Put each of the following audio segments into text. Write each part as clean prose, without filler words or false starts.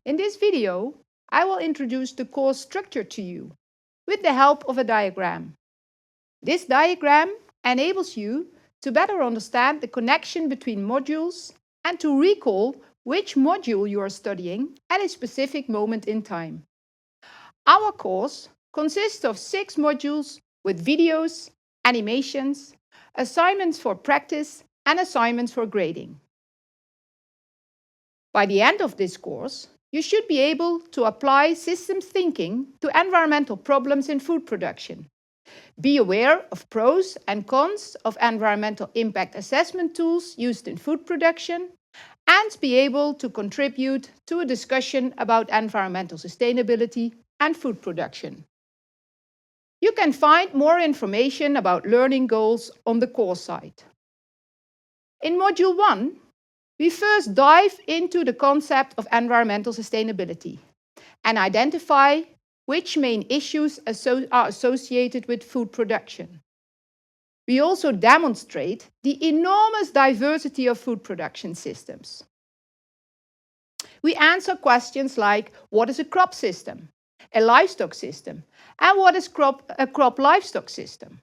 In this video, I will introduce the course structure to you with the help of a diagram. This diagram enables you to better understand the connection between modules and to recall which module you are studying at a specific moment in time. Our course consists of 6 modules with videos, animations, assignments for practice, and assignments for grading. By the end of this course, you should be able to apply systems thinking to environmental problems in food production. Be aware of pros and cons of environmental impact assessment tools used in food production, and be able to contribute to a discussion about environmental sustainability and food production. You can find more information about learning goals on the course site. In Module 1, we first dive into the concept of environmental sustainability and identify which main issues are associated with food production. We also demonstrate the enormous diversity of food production systems. We answer questions like, what is a crop system, a livestock system, and what is a crop-livestock system?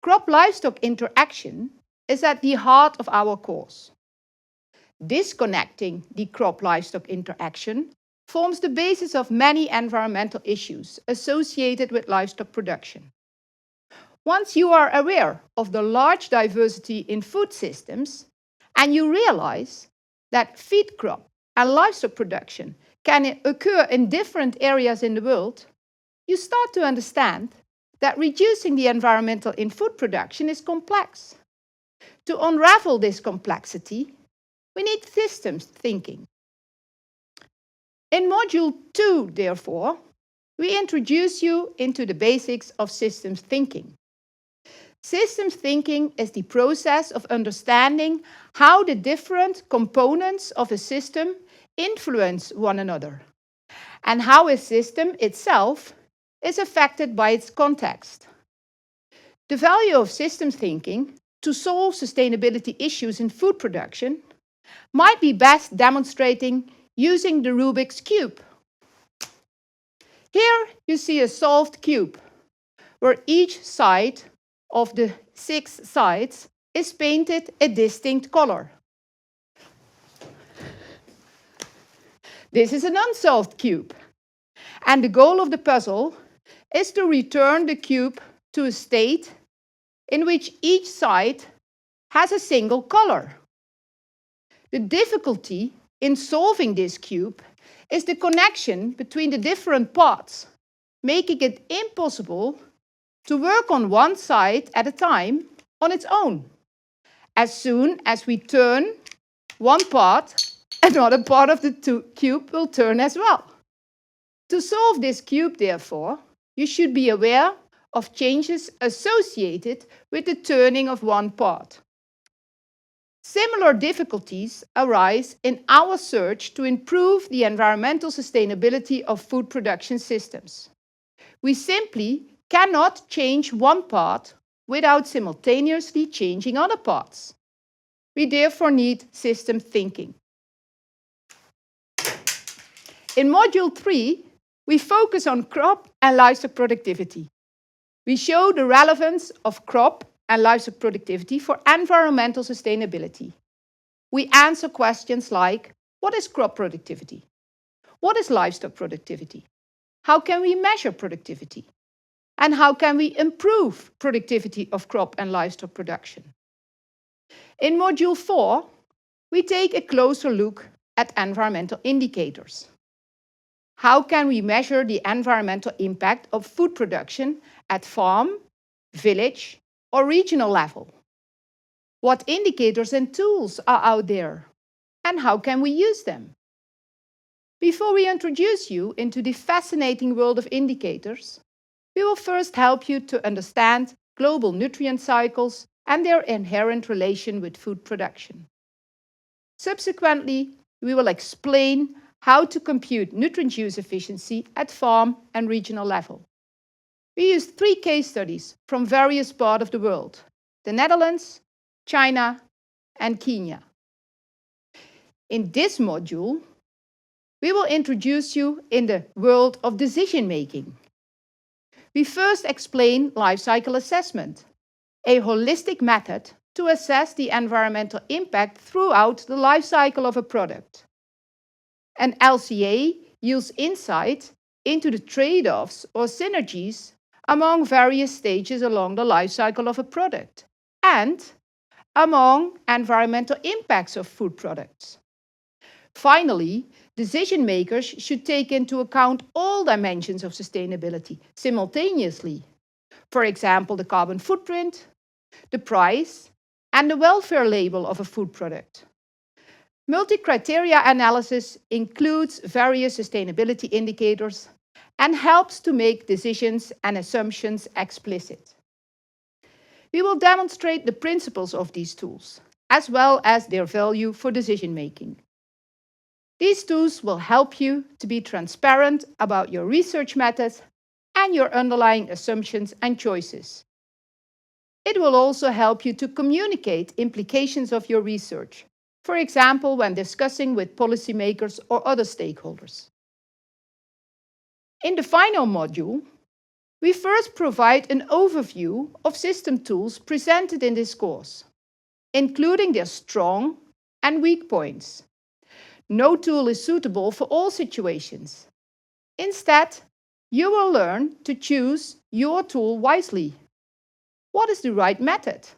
Crop-livestock interaction is at the heart of our course. Disconnecting the crop-livestock interaction forms the basis of many environmental issues associated with livestock production. Once you are aware of the large diversity in food systems and you realize that feed crop and livestock production can occur in different areas in the world, you start to understand that reducing the environmental in food production is complex. To unravel this complexity, we need systems thinking. In Module 2, therefore, we introduce you into the basics of systems thinking. Systems thinking is the process of understanding how the different components of a system influence one another, and how a system itself is affected by its context. The value of systems thinking to solve sustainability issues in food production might be best demonstrating using the Rubik's Cube. Here you see a solved cube, where each side of the 6 sides is painted a distinct color. This is an unsolved cube, and the goal of the puzzle is to return the cube to a state in which each side has a single color. The difficulty in solving this cube is the connection between the different parts, making it impossible to work on one side at a time on its own. As soon as we turn one part, another part of the cube will turn as well. To solve this cube, therefore, you should be aware of changes associated with the turning of one part. Similar difficulties arise in our search to improve the environmental sustainability of food production systems. We simply cannot change one part without simultaneously changing other parts. We therefore need system thinking. In Module 3, we focus on crop and livestock productivity. We show the relevance of crop and livestock productivity for environmental sustainability. We answer questions like, what is crop productivity? What is livestock productivity? How can we measure productivity? And how can we improve productivity of crop and livestock production? In Module 4, we take a closer look at environmental indicators. How can we measure the environmental impact of food production at farm, village, or regional level? What indicators and tools are out there, and how can we use them? Before we introduce you into the fascinating world of indicators, we will first help you to understand global nutrient cycles and their inherent relation with food production. Subsequently, we will explain how to compute nutrient use efficiency at farm and regional level. We used 3 case studies from various parts of the world: the Netherlands, China, and Kenya. In this module, we will introduce you in the world of decision making. We first explain life cycle assessment, a holistic method to assess the environmental impact throughout the life cycle of a product. An LCA yields insight into the trade-offs or synergies among various stages along the life cycle of a product and among environmental impacts of food products. Finally, decision makers should take into account all dimensions of sustainability simultaneously. For example, the carbon footprint, the price, and the welfare label of a food product. Multi-criteria analysis includes various sustainability indicators and helps to make decisions and assumptions explicit. We will demonstrate the principles of these tools, as well as their value for decision making. These tools will help you to be transparent about your research methods and your underlying assumptions and choices. It will also help you to communicate implications of your research, for example, when discussing with policymakers or other stakeholders. In the final module, we first provide an overview of system tools presented in this course, including their strong and weak points. No tool is suitable for all situations. Instead, you will learn to choose your tool wisely. What is the right method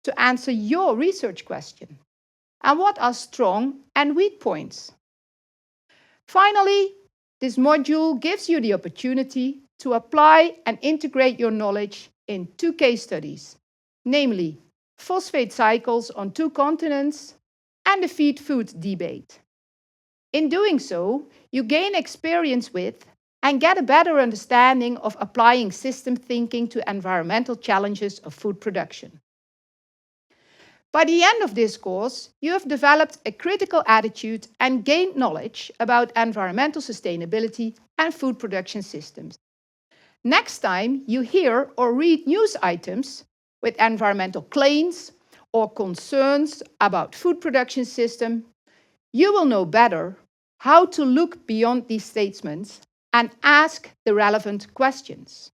to answer your research question? And what are strong and weak points? Finally, this module gives you the opportunity to apply and integrate your knowledge in 2 case studies, namely phosphate cycles on 2 continents and the feed food debate. In doing so, you gain experience with and get a better understanding of applying system thinking to environmental challenges of food production. By the end of this course, you have developed a critical attitude and gained knowledge about environmental sustainability and food production systems. Next time you hear or read news items with environmental claims or concerns about food production system, you will know better how to look beyond these statements and ask the relevant questions.